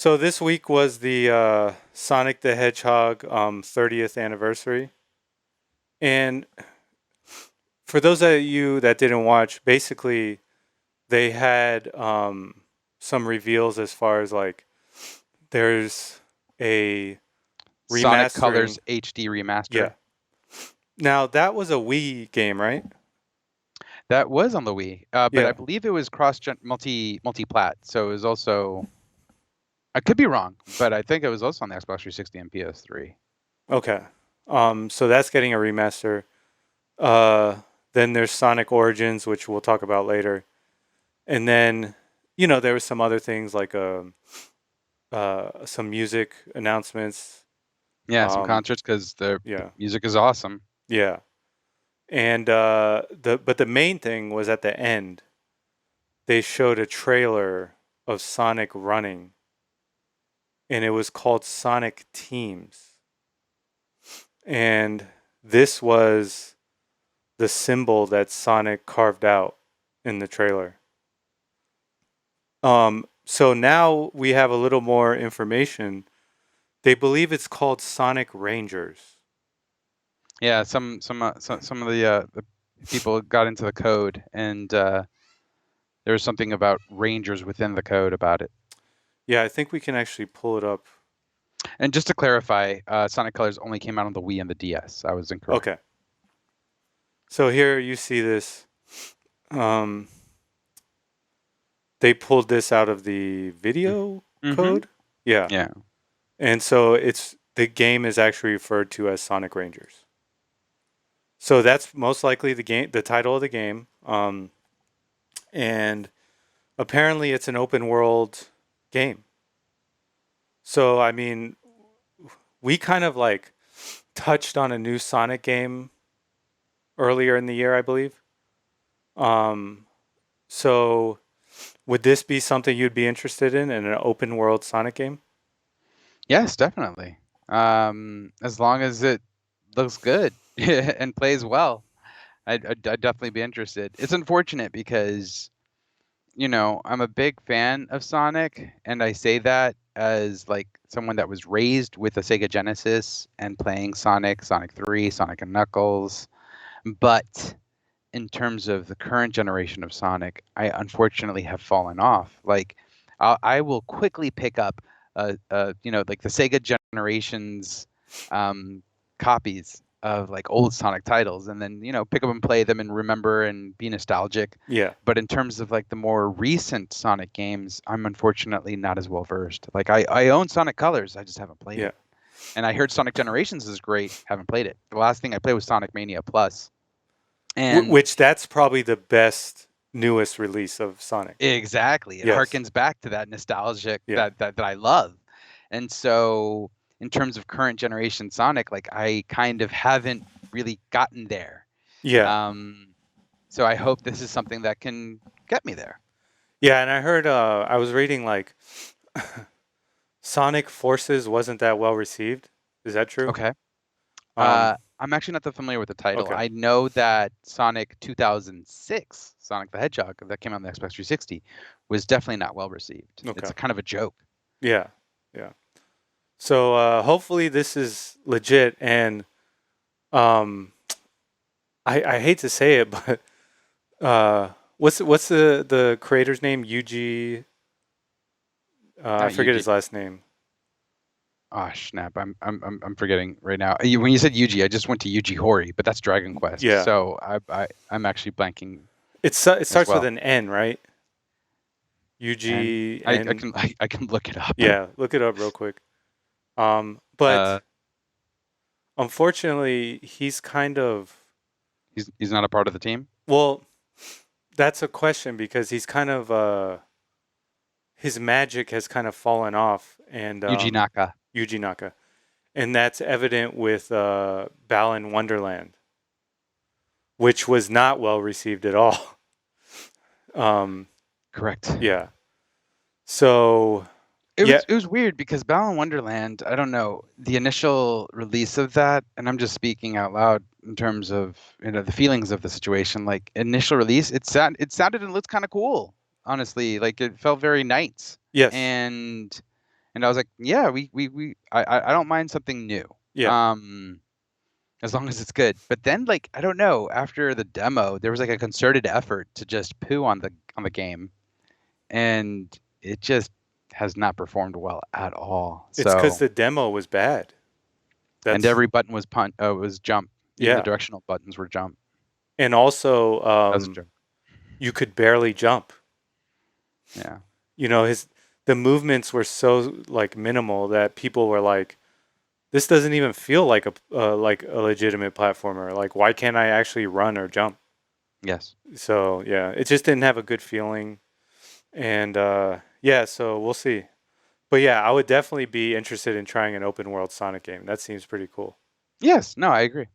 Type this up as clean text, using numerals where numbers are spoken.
So this week was the Sonic the Hedgehog 30th anniversary. And for those of you that didn't watch, basically they had some reveals as far as like there's a Sonic remastering. Colors HD remaster. Yeah. Now that was a Wii game, right? That was on the Wii, but I Yeah. believe it was multi-plat. So it was also, I could be wrong, but I think it was also on the Xbox 360 and PS3. Okay. So that's getting a remaster. Uh, then there's Sonic Origins, which we'll talk about later. And then, there was some other things like some music announcements. Yeah, some Um, concerts because the yeah, music is awesome. yeah. And the main thing was at the end. They showed a trailer of Sonic running, and it was called Sonic Teams. And this was the symbol that Sonic carved out in the trailer. So now we have a little more information. They believe it's called Sonic Rangers. Yeah, some of the people got into the code, and there was something about Rangers within the code about it. Yeah, I think we can actually pull it up. And just to clarify, Sonic Colors only came out on the Wii and the DS. I was incorrect. Okay. So here you see this. Um, they pulled this out of the video Mm-hmm. code. Yeah. Yeah. And so the game is actually referred to as Sonic Rangers. So that's most likely the title of the game. And apparently it's an open world game. So I mean, we kind of like touched on a new Sonic game earlier in the year, I believe. Um, so would this be something you'd be interested in an open world Sonic game? Yes, definitely. As long as it looks good and plays well, I'd definitely be interested. It's unfortunate because, I'm a big fan of Sonic, and I say that as like someone that was raised with a Sega Genesis and playing Sonic 3, Sonic and Knuckles. But in terms of the current generation of Sonic, I unfortunately have fallen off. Like, I will quickly pick up, like the Sega generations copies of like old Sonic titles, and then pick up and play them and remember and be nostalgic. Yeah. But in terms of like the more recent Sonic games, I'm unfortunately not as well versed. Like I own Sonic Colors, I just haven't played Yeah. it. And I heard Sonic Generations is great, haven't played it. The last thing I played was Sonic Mania Plus. And Which that's probably the best newest release of Sonic. exactly. It Yes. harkens back to that nostalgic Yeah. that I love. And so in terms of current generation Sonic, like I kind of haven't really gotten there. Yeah. Um, so I hope this is something that can get me there. Yeah, and I heard I was reading like Sonic Forces wasn't that well received. Is that true? Okay. Um I'm actually not that familiar with the title. okay. I know that Sonic 2006, Sonic the Hedgehog, that came out on the Xbox 360, was definitely not well received. Okay. It's a kind of a joke. Yeah. Yeah. So hopefully this is legit and um I hate to say it but what's the creator's name? Yuji I Not forget Yuji. his last name. Oh snap! I'm forgetting right now. When you said Yuji, I just went to Yuji Horii, but that's Dragon Quest. Yeah. So I'm actually blanking It as starts with well. an N, right? And UG I and can I can look it up. yeah, look it up real quick. But Uh, unfortunately, he's kind of he's not a part of the team. well. That's a question because he's kind of his magic has kind of fallen off, and Yuji Naka. Yuji Naka, and that's evident with Balan Wonderland, which was not well received at all. Correct. Yeah. So yeah, It was weird because Balan Wonderland, I don't know, the initial release of that, and I'm just speaking out loud in terms of the feelings of the situation. Like initial release, it sounded and looked kind of cool, honestly. Like it felt very nice. yes, And And I was like, yeah, I don't mind something new. Yeah, Um, as long as it's good. But then like I don't know, after the demo, there was like a concerted effort to just poo on the game, and it just has not performed well at all. it's because So, the demo was bad. and That's every button was jump. Even the yeah, directional buttons were jump. and also That was a joke. you could barely jump. Yeah. You know, his the movements were so like minimal that people were like, "This doesn't even feel like a legitimate platformer. Like, why can't I actually run or jump?" Yes. So yeah, it just didn't have a good feeling, and yeah, so we'll see. But yeah, I would definitely be interested in trying an open world Sonic game. That seems pretty cool. Yes. No, I agree.